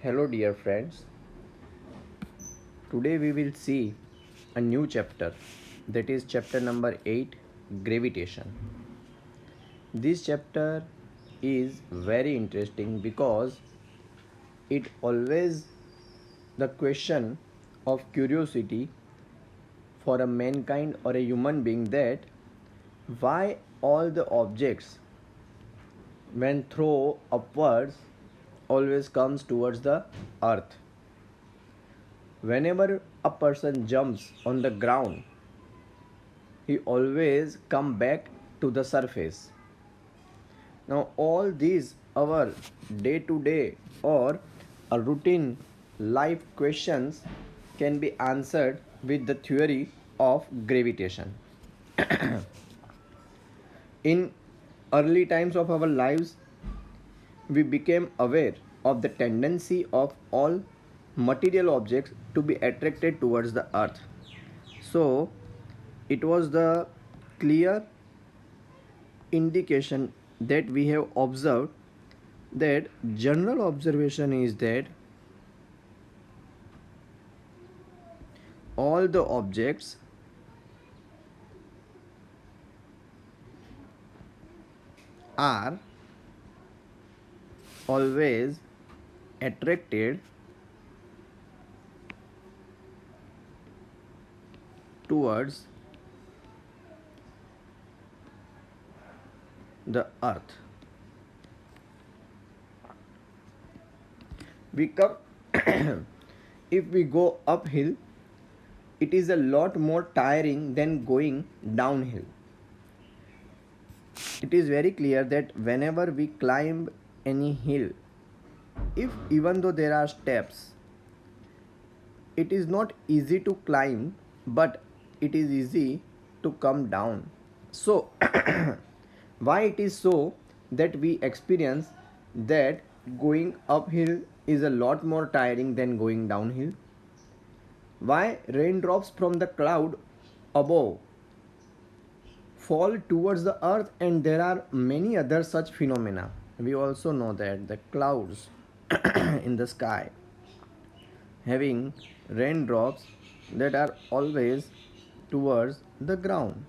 Hello, dear friends. Today we will see a new chapter, that is chapter number 8, Gravitation. This chapter is very interesting because it always the question of curiosity for a mankind or a human being, that why all the objects when thrown upwards always comes towards the earth. Whenever a person jumps on the ground, he always come back to the surface. Now all these our day to day or a routine life questions can be answered with the theory of gravitation. In early times of our lives, we became aware of the tendency of all material objects to be attracted towards the earth. So it was the clear indication that we have observed, that general observation is that all the objects are always attracted towards the earth. We come if we go uphill, it is a lot more tiring than going downhill. It is very clear that whenever we climb any hill, if even though there are steps, it is not easy to climb, but it is easy to come down. So why it is so that we experience that going uphill is a lot more tiring than going downhill? Why raindrops from the cloud above fall towards the earth, and there are many other such phenomena? We also know that the clouds in the sky having raindrops that are always towards the ground.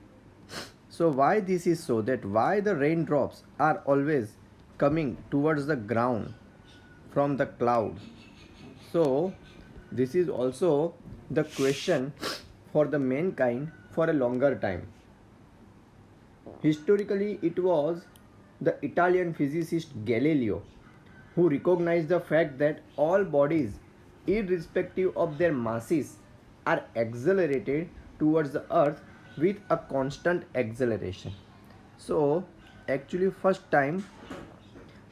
So why this is so, that why the raindrops are always coming towards the ground from the clouds? So this is also the question for the mankind for a longer time. Historically, it was the Italian physicist Galileo who recognized the fact that all bodies, irrespective of their masses, are accelerated towards the earth with a constant acceleration. So actually first time,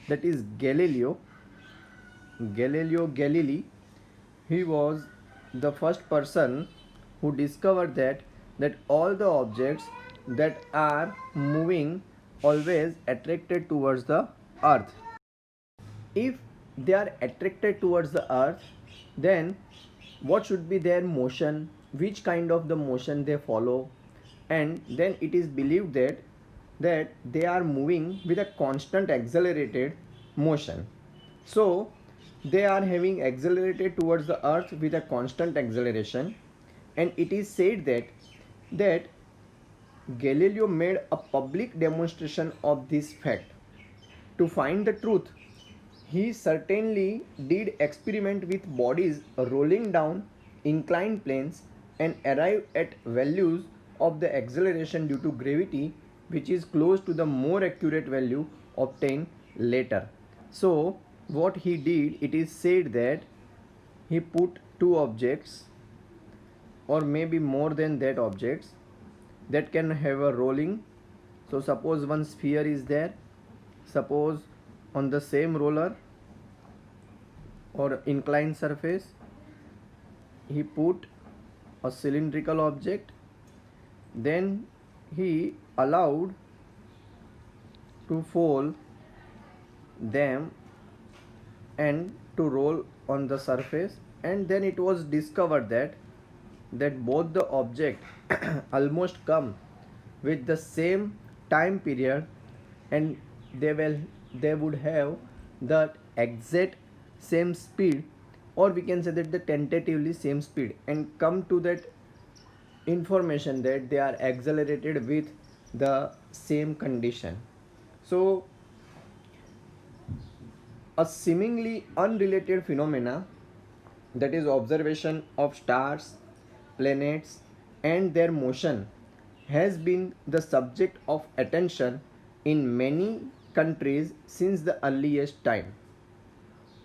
that is Galileo Galilei, he was the first person who discovered that all the objects that are moving always attracted towards the earth. If they are attracted towards the earth, then what should be their motion, which kind of the motion they follow, and then it is believed that they are moving with a constant accelerated motion. So they are having accelerated towards the earth with a constant acceleration, and it is said that Galileo made a public demonstration of this fact. To find the truth, he certainly did experiment with bodies rolling down inclined planes and arrived at values of the acceleration due to gravity which is close to the more accurate value obtained later. So what he did, it is said that he put two objects or maybe more than that objects that can have a rolling. So suppose one sphere is there, suppose on the same roller or inclined surface he put a cylindrical object, then he allowed to fold them and to roll on the surface, and then it was discovered that both the object almost come with the same time period, and they would have the exact same speed or we can say that the tentatively same speed, and come to that information that they are accelerated with the same condition. So a seemingly unrelated phenomena, that is observation of stars, planets and their motion, has been the subject of attention in many countries since the earliest time.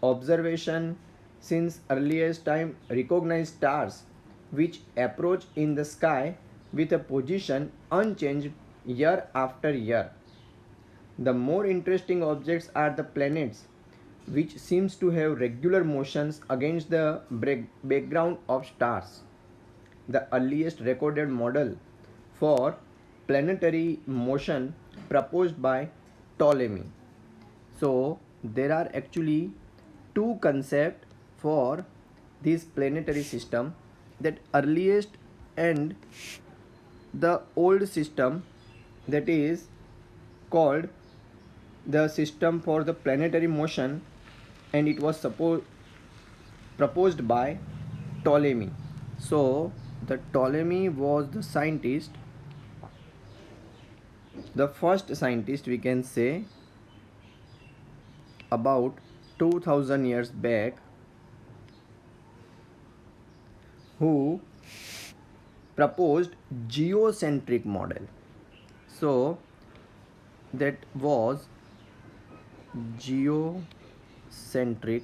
Observation since earliest time recognize stars which approach in the sky with a position unchanged year after year. The more interesting objects are the planets, which seems to have regular motions against the background of stars. The earliest recorded model for planetary motion proposed by Ptolemy. So there are actually two concepts for this planetary system, that earliest and the old system, that is called the system for the planetary motion, and it was proposed by Ptolemy. So the Ptolemy was the scientist, the first scientist we can say, about 2000 years back, who proposed geocentric model. So that was geocentric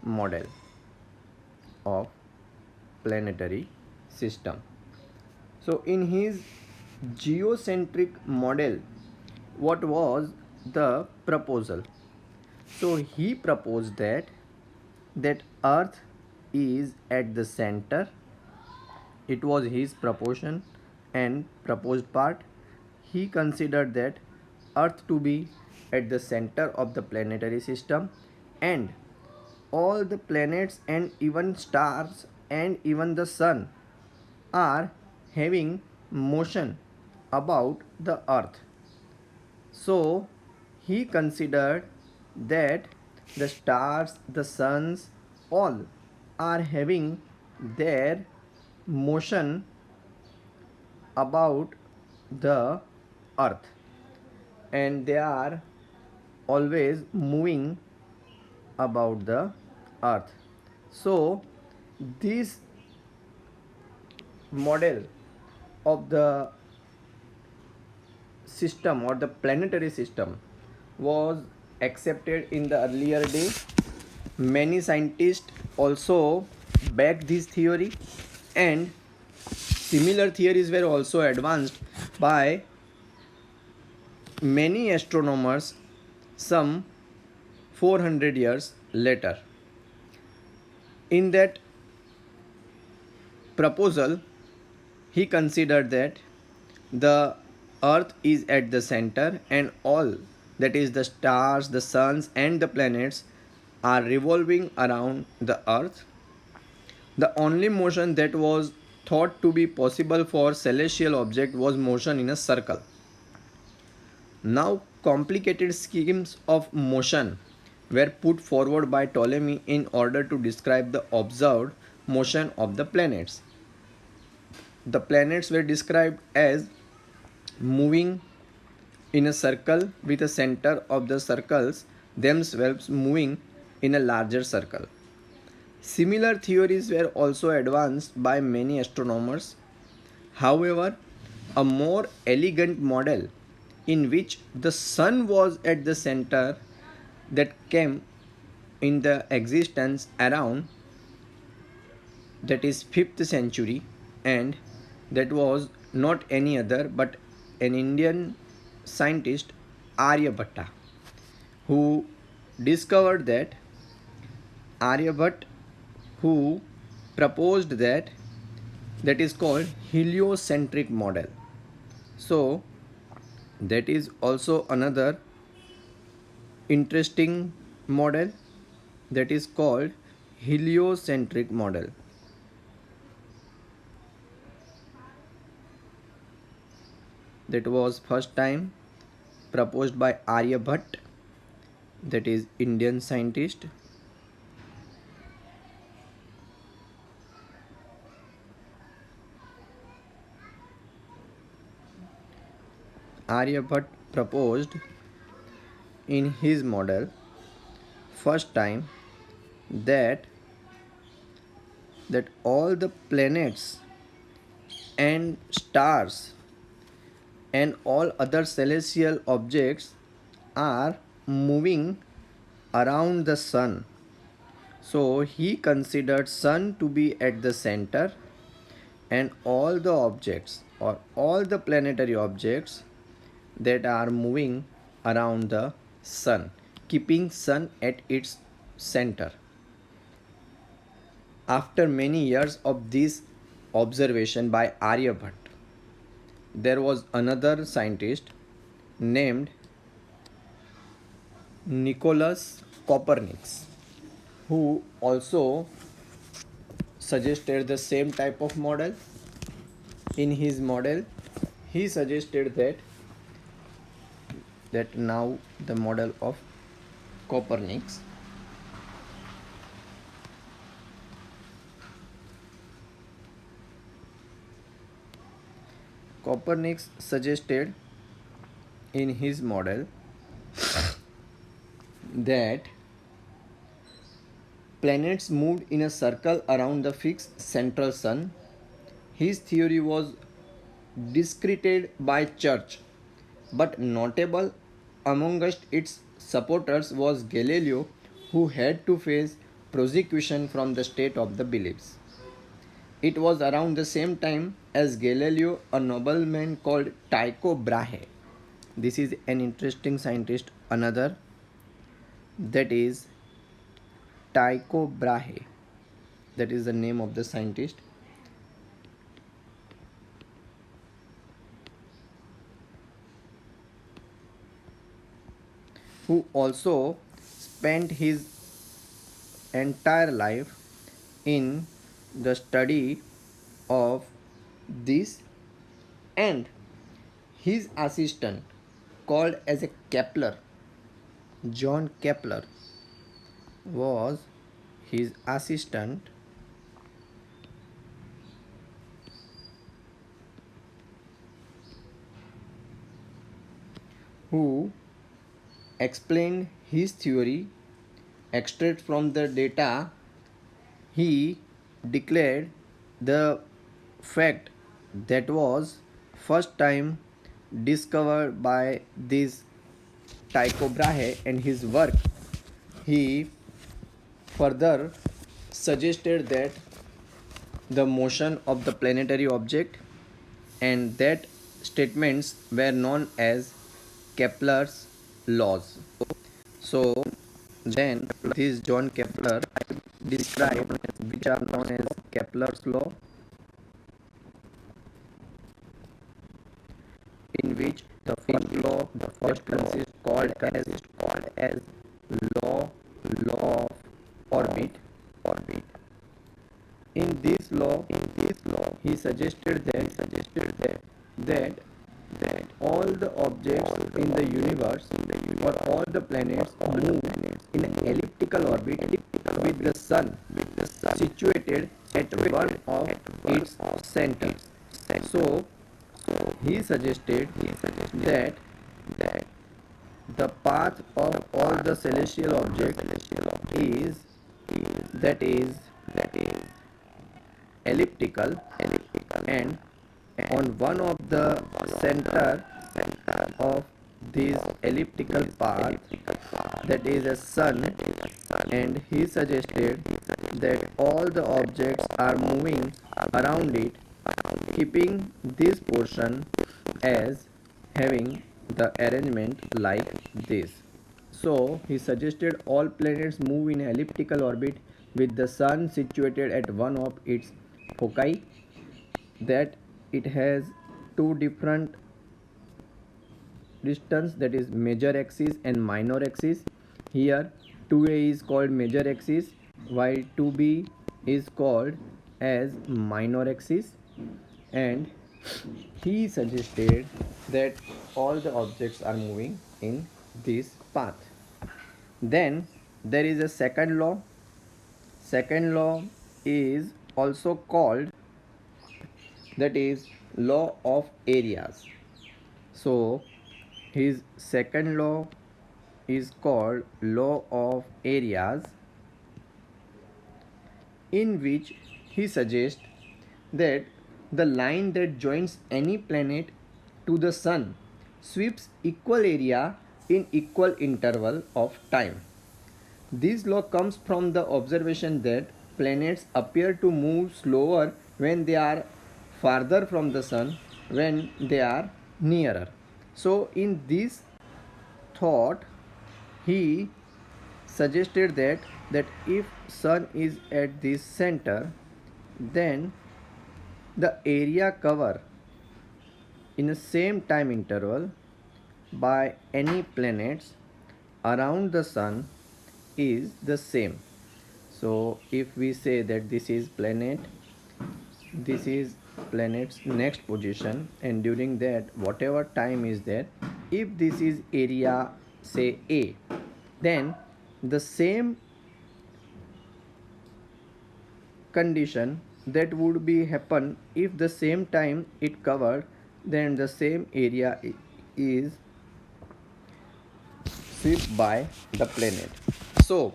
model of planetary system. So in his geocentric model, what was the proposal? So he proposed that earth is at the center. It was his proposition and proposed part. He considered that earth to be at the center of the planetary system, and all the planets and even stars and even the sun are having motion about the earth. So he considered that the stars, the suns, all are having their motion about the earth, and they are always moving about the earth. So this model of the system or the planetary system was accepted in the earlier day. Many scientists also backed this theory, and similar theories were also advanced by many astronomers some 400 years later. In that proposal, he considered that the earth is at the center and all, that is the stars, the suns and the planets, are revolving around the earth. The only motion that was thought to be possible for celestial object was motion in a circle. Now complicated schemes of motion were put forward by Ptolemy in order to describe the observed motion of the planets. The planets were described as moving in a circle with a center of the circles themselves moving in a larger circle. Similar theories were also advanced by many astronomers. However, a more elegant model in which the sun was at the center, that came in the existence around, that is 5th century, and that was not any other but an Indian scientist, Aryabhatta, who discovered that Aryabhatta, who proposed that is called heliocentric model. So that is also another interesting model, that is called heliocentric model. That was first time proposed by Aryabhatta, that is Indian scientist. Aryabhatta proposed in his model first time that all the planets and stars and all other celestial objects are moving around the sun. So he considered sun to be at the center, and all the objects or all the planetary objects that are moving around the sun, keeping sun at its center. After many years of this observation by Aryabhatta, there was another scientist named Nicholas Copernicus who also suggested the same type of model. In his model, he suggested that now the model of Copernicus. Copernicus suggested in his model that planets moved in a circle around the fixed central sun. His theory was discredited by church, but notable amongst its supporters was Galileo, who had to face prosecution from the state of the beliefs. It was around the same time as Galileo, a nobleman called Tycho Brahe. This is an interesting scientist, another, that is Tycho Brahe. That is the name of the scientist. Who also spent his entire life in the study of this, and his assistant called as a Kepler, John Kepler, was his assistant who explained his theory extract from the data. He declared the fact that was first time discovered by this Tycho Brahe and his work. He further suggested that the motion of the planetary object, and that statements were known as Kepler's laws. So then this John Kepler described which are known as Kepler's law, in which the first consists called as law of orbit. In this law, he suggested that all the objects in the universe or all the planets move in an elliptical orbit with the sun situated at one of its centers. So he suggested that the path of all the celestial objects is that is elliptical, and on one of the center of this elliptical path, that is a sun, and he suggested that all the objects are moving around it, keeping this portion as having the arrangement like this. So he suggested all planets move in elliptical orbit with the sun situated at one of its foci, that it has two different distance, that is major axis and minor axis. Here 2a is called major axis while 2b is called as minor axis, and he suggested that all the objects are moving in this path. Then there is a second law. Second law is also called, that is, law of areas. So his second law is called law of areas, in which he suggests that the line that joins any planet to the sun sweeps equal area in equal interval of time. This law comes from the observation that planets appear to move slower when they are farther from the sun when they are nearer. So in this thought, he suggested that if sun is at this center, then the area cover in the same time interval by any planets around the sun is the same. So if we say that this is planet's next position, and during that whatever time is there, if this is area say A, then the same condition that would be happen if the same time it covered, then the same area is swept by the planet. So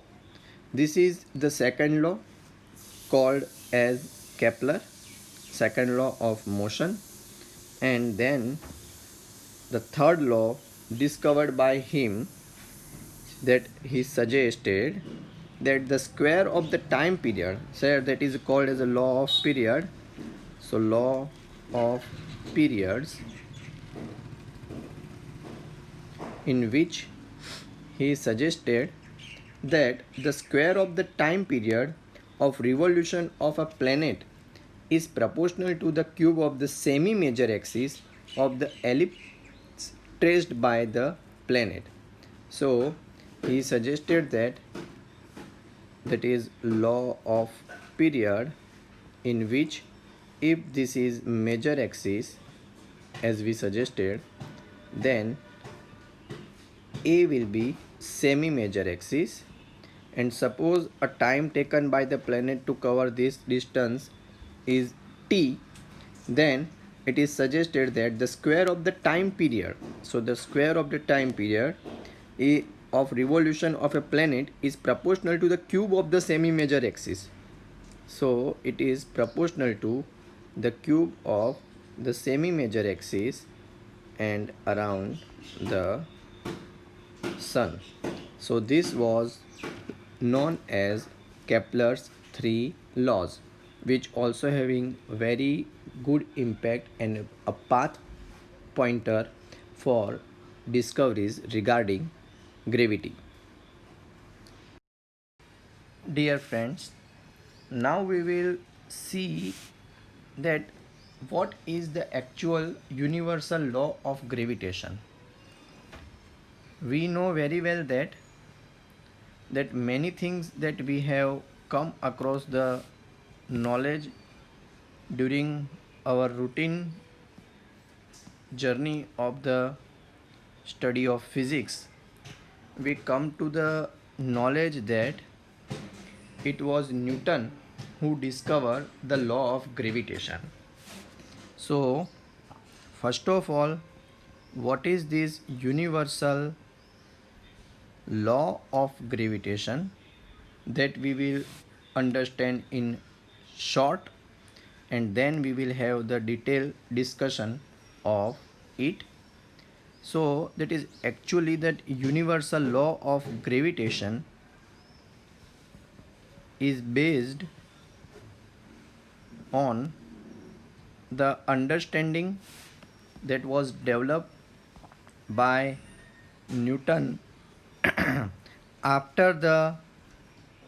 this is the second law, called as Kepler second law of motion. And then the third law discovered by him, that he suggested that the square of the time period, so that is called as a law of period. So law of periods, in which he suggested that the square of the time period of revolution of a planet is proportional to the cube of the semi-major axis of the ellipse traced by the planet. So he suggested that is law of period, in which if this is major axis as we suggested, then A will be semi-major axis, and suppose a time taken by the planet to cover this distance is t, then it is suggested that the square of the time period, so the square of the time period of revolution of a planet is proportional to the cube of the semi-major axis. So it is proportional to the cube of the semi-major axis and around the sun. So this was known as Kepler's three laws, which also having very good impact and a path pointer for discoveries regarding gravity. Dear friends, now we will see that what is the actual universal law of gravitation. We know very well that many things that we have come across the knowledge during our routine journey of the study of physics, we come to the knowledge that it was Newton who discovered the law of gravitation. So first of all, what is this universal law of gravitation, that we will understand in short, and then we will have the detailed discussion of it. So that is actually that universal law of gravitation is based on the understanding that was developed by Newton after the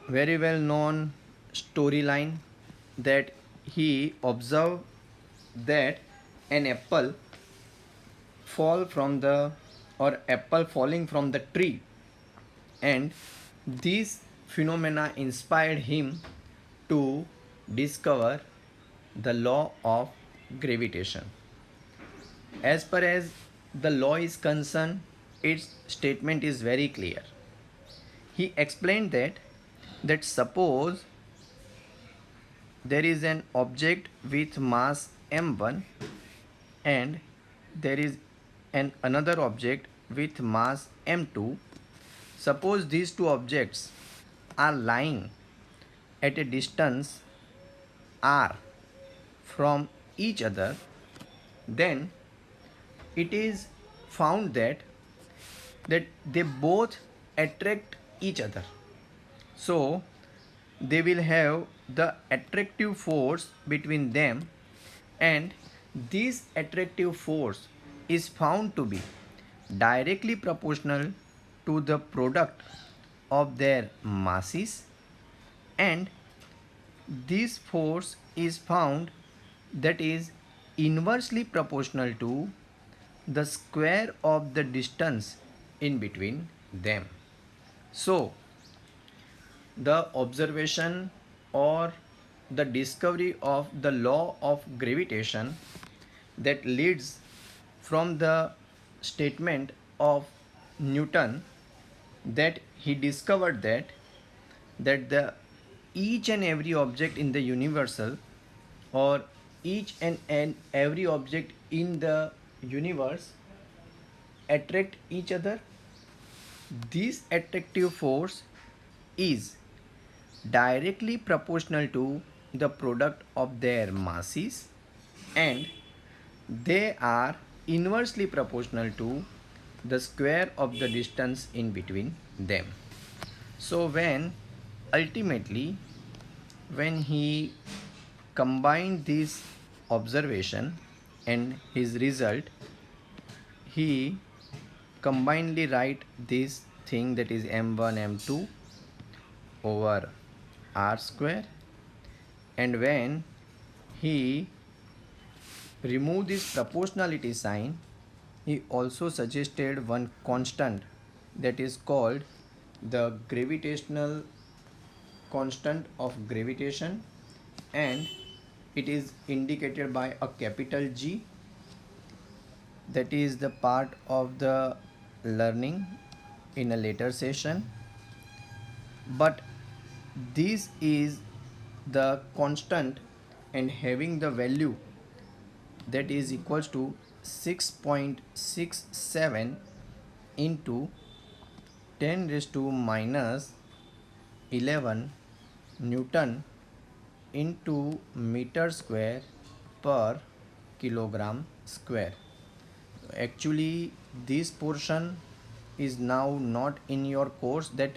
very well known storyline that he observed that an apple fall from the or apple falling from the tree, and this phenomena inspired him to discover the law of gravitation. As far as the law is concerned, its statement is very clear. he explained that suppose there is an object with mass m1 and there is an another object with mass m2. Suppose these two objects are lying at a distance r from each other, then it is found that they both attract each other. So they will have the attractive force between them, and this attractive force is found to be directly proportional to the product of their masses, and this force is found that is inversely proportional to the square of the distance in between them. So the observation or the discovery of the law of gravitation that leads from the statement of Newton, that he discovered that the each and every object in the universal, or each and every object in the universe, attract each other. This attractive force is directly proportional to the product of their masses, and they are inversely proportional to the square of the distance in between them. So ultimately when he combined this observation and his result, he combinedly write this thing, that is m1 m2 over r square, and when he remove this proportionality sign, he also suggested one constant that is called the gravitational constant of gravitation, and it is indicated by a capital G. That is the part of the learning in a later session, but this is the constant and having the value that is equals to 6.67 into 10 raised to minus 11 Newton into meter square per kilogram square. Actually this portion is now not in your course, that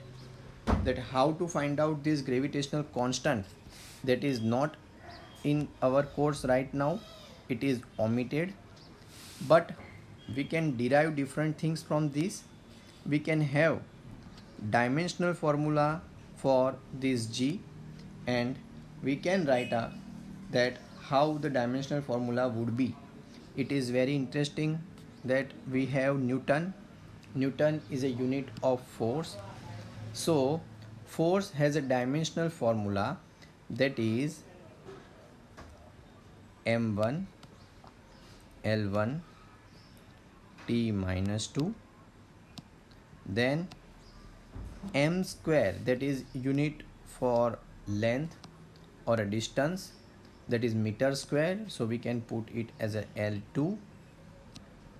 how to find out this gravitational constant, that is not in our course right now, it is omitted. But we can derive different things from this. We can have dimensional formula for this G, and we can write that how the dimensional formula would be. It is very interesting that we have Newton. Newton is a unit of force. So force has a dimensional formula, that is m1 L1 T minus 2, then m square, that is unit for length or a distance, that is meter square, so we can put it as a L2,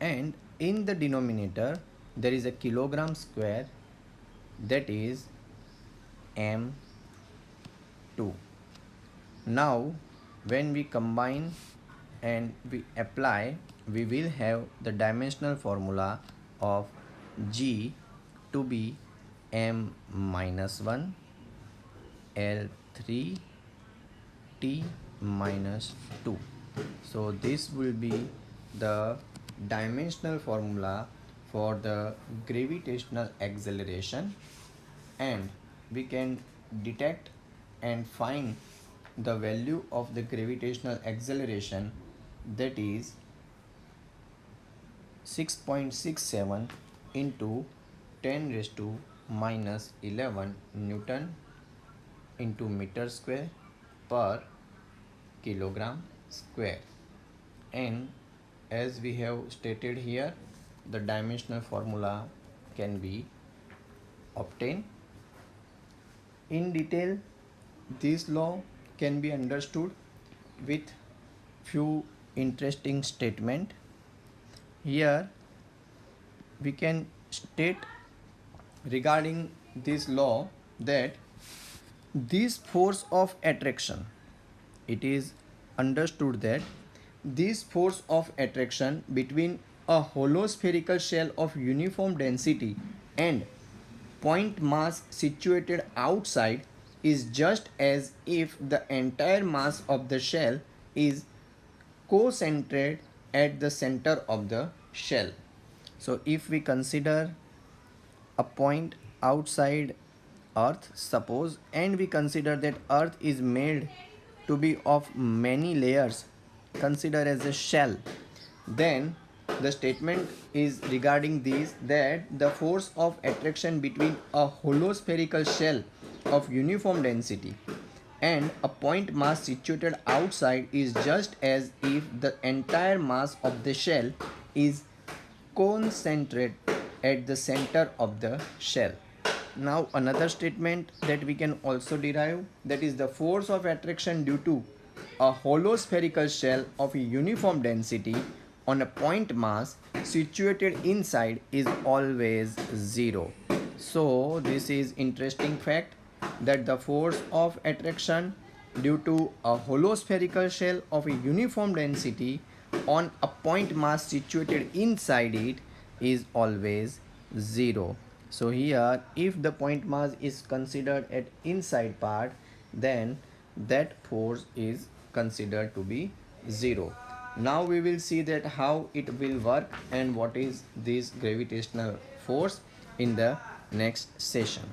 and in the denominator there is a kilogram square, that is m2. Now when we combine and we apply, we will have the dimensional formula of G to be m minus 1 L3 T minus 2. So this will be the dimensional formula for the gravitational acceleration, and we can detect and find the value of the gravitational acceleration, that is 6.67 into 10 raised to minus 11 Newton into meter square per kilogram square. And as we have stated here, the dimensional formula can be obtained. in detail, this law can be understood with few interesting statement. Here we can state regarding this law that this force of attraction, it is understood that this force of attraction between a hollow spherical shell of uniform density and point mass situated outside is just as if the entire mass of the shell is concentrated at the center of the shell. So if we consider a point outside earth, suppose, and we consider that earth is made to be of many layers, consider as a shell, then the statement is regarding this, that the force of attraction between a hollow spherical shell of uniform density and a point mass situated outside is just as if the entire mass of the shell is concentrated at the center of the shell. Now another statement that we can also derive, that is the force of attraction due to a hollow spherical shell of a uniform density on a point mass situated inside is always zero. So this is interesting fact, that the force of attraction due to a hollow spherical shell of a uniform density on a point mass situated inside it is always zero. So here if the point mass is considered at inside part, then that force is considered to be zero. Now we will see that how it will work and what is this gravitational force in the next session.